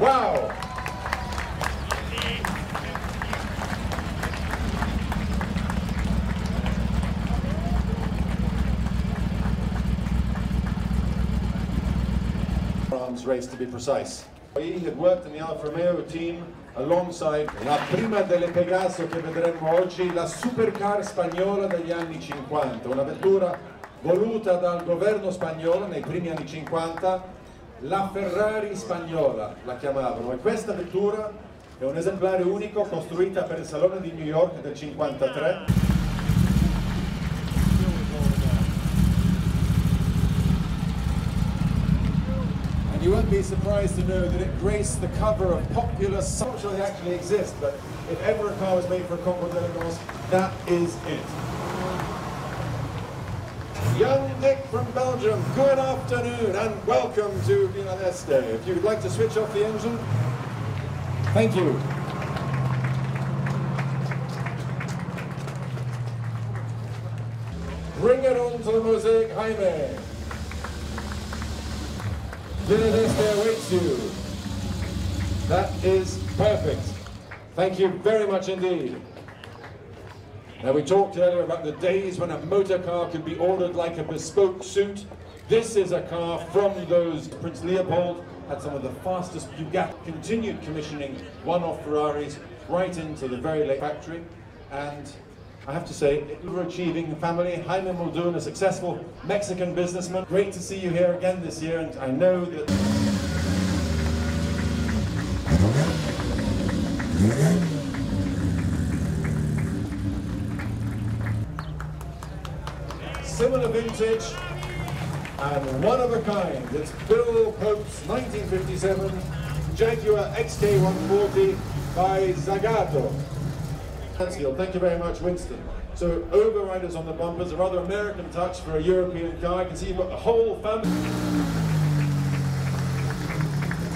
Wow! France race, to be precise. He had worked in the Alfa Romeo team alongside la prima delle Pegaso che vedremo oggi, la supercar spagnola degli anni 50, una vettura voluta dal governo spagnolo nei primi anni 50, la Ferrari spagnola la chiamavano, e questa vettura è un esemplare unico costruita per il Salone di New York del 53. You won't be surprised to know that it graced the cover of popular, I'm not sure they actually exist, but if ever a car was made for a Concorso, that is it. Young Nick from Belgium, good afternoon and welcome to Este. If you'd like to switch off the engine, thank you. Bring it on to the mosaic, Jaime. Este awaits you. That is perfect. Thank you very much indeed. Now, we talked earlier about the days when a motor car could be ordered like a bespoke suit. This is a car from those. Prince Leopold had some of the fastest Bugatti. Continued commissioning one-off Ferraris right into the very late factory. And I have to say, overachieving family. Jaime Muldoon, a successful Mexican businessman. Great to see you here again this year, and I know that... Similar vintage and one of a kind. It's Bill Pope's 1957 Jaguar XK140 by Zagato. Thank you very much, Winston. So, overriders on the bumpers, a rather American touch for a European car. I can see you've got the whole family.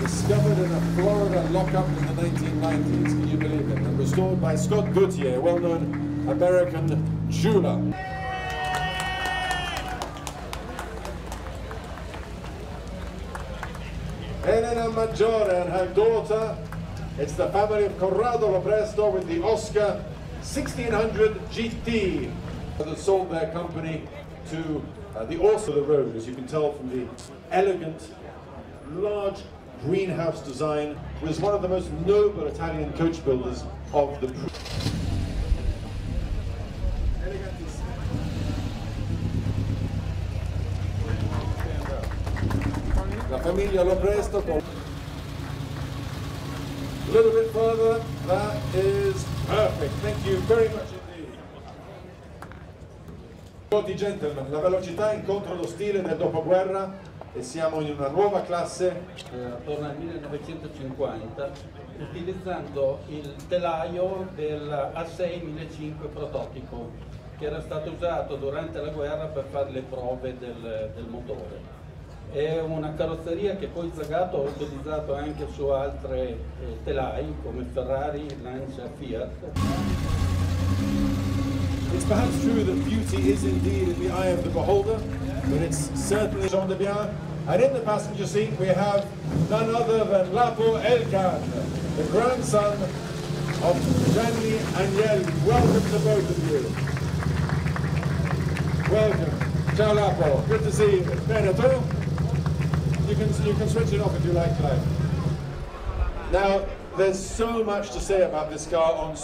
Discovered in a Florida lockup in the 1990s, can you believe it? And restored by Scott Goodyear, a well-known American jeweler. Elena Maggiore and her daughter. It's the family of Corrado Lopresto with the Oscar 1600 GT that sold their company to the also the road, as you can tell from the elegant, large greenhouse design. Was one of the most noble Italian coach builders of the La famiglia Lopresto. A little bit further, that is perfect. Thank you very much indeed. Tutti gentlemen, la velocità incontra lo stile del dopoguerra e siamo in una nuova classe. Attorno al 1950, utilizzando il telaio del A6 1500 prototipo, che era stato usato durante la guerra per fare le prove del motore. È una carrozzeria che poi Zagato ha utilizzato anche su altre telai come Ferrari, Lancia, Fiat. It's perhaps true that beauty is indeed in the eye of the beholder, but it's certainly Jean de Bien. And in the passenger seat we have none other than Lapo Elkan, the grandson of Gianni Agnelli. Welcome to both of you. Welcome. Ciao Lapo, good to see you. Bene, tu? You can switch it off if you like, Clive. Now, there's so much to say about this car on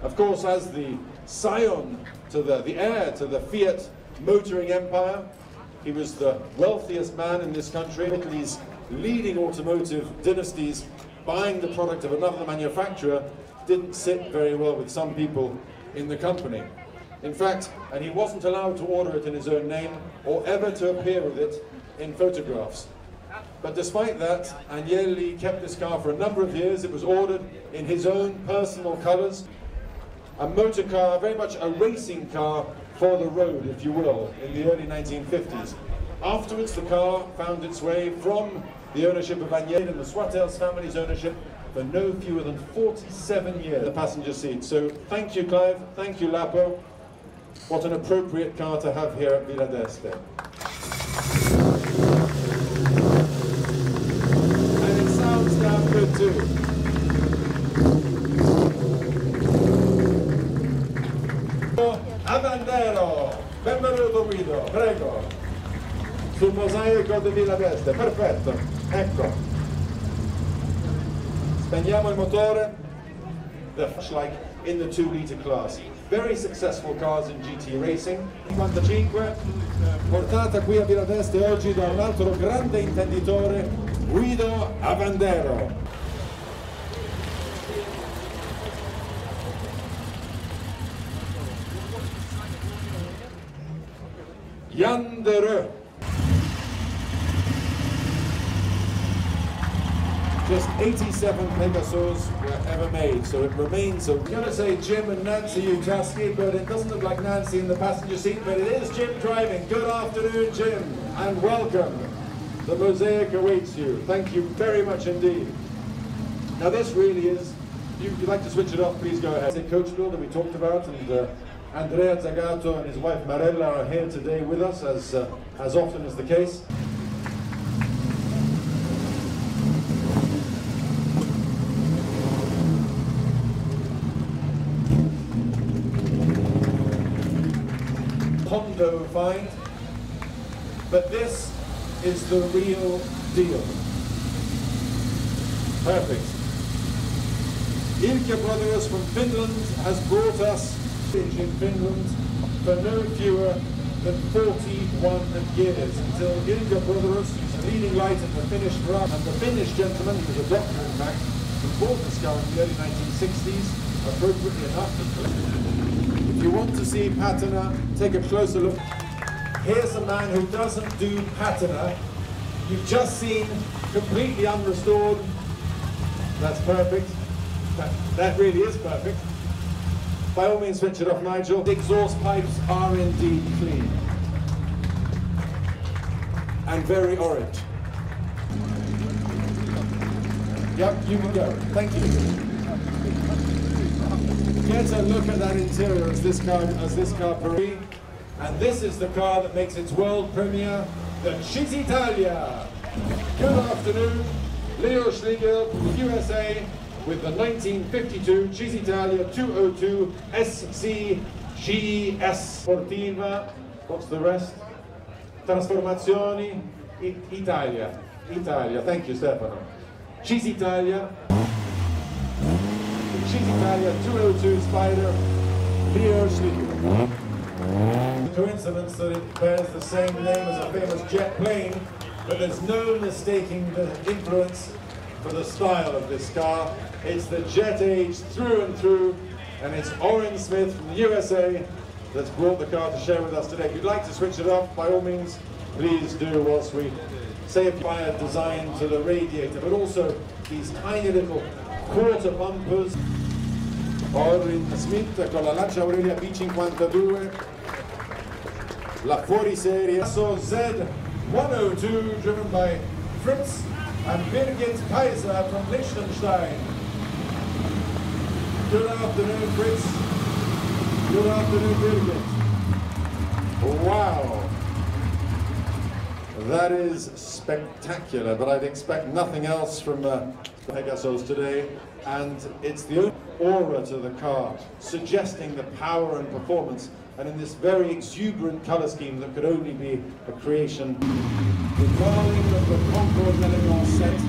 of course, as the scion to the heir to the Fiat motoring empire, he was the wealthiest man in this country. Italy's leading automotive dynasties buying the product of another manufacturer didn't sit very well with some people in the company. In fact, and he wasn't allowed to order it in his own name or ever to appear with it in photographs. But despite that, Agnelli kept this car for a number of years. It was ordered in his own personal colors. A motor car, very much a racing car for the road, if you will, in the early 1950s. Afterwards, the car found its way from the ownership of Agnelli and the Swatels family's ownership for no fewer than 47 years in the passenger seat. So thank you, Clive. Thank you, Lapo. What an appropriate car to have here at Villa d'Este. And Step 2. Avandero, benvenuto Guido, prego. Sul mosaico di Villa d'Este, perfetto, ecco. Spegniamo il motore. Like in the 2-liter class. Very successful cars in GT racing. 55, portata qui a Villa d'Este oggi da un altro grande intenditore, Guido Avandero. Yandere. Just 87 Pegasus were ever made, so it remains a... I'm going to say Jim and Nancy Utaski, but it doesn't look like Nancy in the passenger seat, but it is Jim driving. Good afternoon, Jim, and welcome. The mosaic awaits you. Thank you very much indeed. Now this really is... If you'd like to switch it off, please go ahead. The coach builder we talked about, and Andrea Zagato and his wife Marella are here today with us, as often is the case. Hondo find, but this is the real deal. Perfect. Ilkka Brothers from Finland has brought us in Finland for no fewer than 41 years, until Ilkka Brothers, leading light in the Finnish run, and the Finnish gentleman, he was a doctor in fact, who bought this car in the early 1960s, appropriately enough. If you want to see patina, take a closer look. Here's a man who doesn't do patina. You've just seen completely unrestored. That's perfect. That really is perfect. By all means, switch it off, Nigel. The exhaust pipes are indeed clean. And very orange. Yep, you can go. Thank you. Get a look at that interior as this car parade. And this is the car that makes its world premiere, the Cisitalia. Good afternoon, Leo Schlegel from the USA with the 1952 Cisitalia 202 SCGS Sportiva. What's the rest? Trasformazioni Italia. Thank you, Stefano. Cisitalia. Cisitalia 202 Spider, Leo Schlegel. The coincidence that it bears the same name as a famous jet plane, but there's no mistaking the influence for the style of this car. It's the jet age through and through, and it's Oren Smith from the USA that's brought the car to share with us today. If you'd like to switch it off, by all means, please do, whilst we say a fire design to the radiator, but also these tiny little quarter bumpers. Oren Smith con la Lancia Aurelia B52, la fuoriserie Z102 driven by Fritz and Birgit Kaiser from Liechtenstein. Good afternoon, Fritz. Good afternoon, Birgit. Wow. That is spectacular, but I'd expect nothing else from Pegasus today, and it's the only aura to the car, suggesting the power and performance, and in this very exuberant colour scheme that could only be a creation. The darling of the Concorso Eleganza set